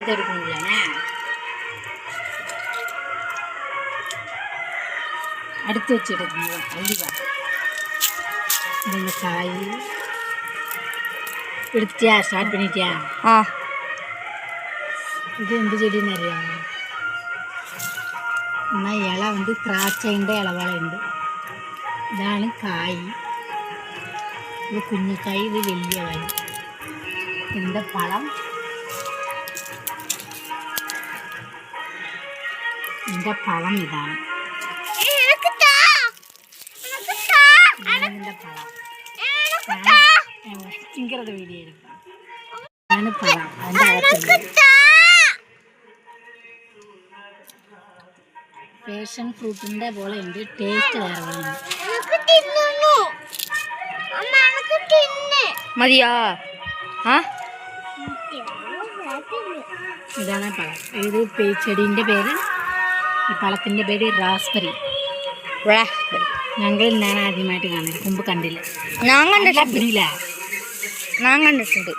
ഇതെടുക്കുന്നില്ലേ അടുത്ത് വെച്ചെടുക്കുന്നത് അല്ലിവാ കായ് എടുത്തിയാ സ്റ്റാർട്ട് பண்ணிட்டியா ഇത് എന്ത് ചെടിയെന്ന് അറിയാമോ എന്നാൽ ഇല ഉണ്ട് ത്രാച്ചയുടെ ഇലവളയുണ്ട് ഇതാണ് കായ് ഇത് കുഞ്ഞക്കായ് ഇത് വലിയ കായ് ഇതിൻ്റെ പഴം ഇതിൻ്റെ പഴം ഇതാണ് ഇതിൻ്റെ പഴം ഭയങ്കര വീഡിയോ എടുക്കാം ഇതാണ് പഴം അതിൻ്റെ അകത്തുണ്ട് പേഷൻ ഫ്രൂട്ടിൻ്റെ പോലെ ഉണ്ട് ടേസ്റ്റ് വേറെ മതിയാ ഇതാണ് പഴം ഇത് ചെടീൻ്റെ പേര് ഈ പഴത്തിൻ്റെ പേര് റാസ്ബെറി ഞങ്ങൾ ഞാൻ ആദ്യമായിട്ട് കാണുന്നത് മുമ്പ് കണ്ടില്ല ഞാൻ കണ്ടിട്ടുണ്ട്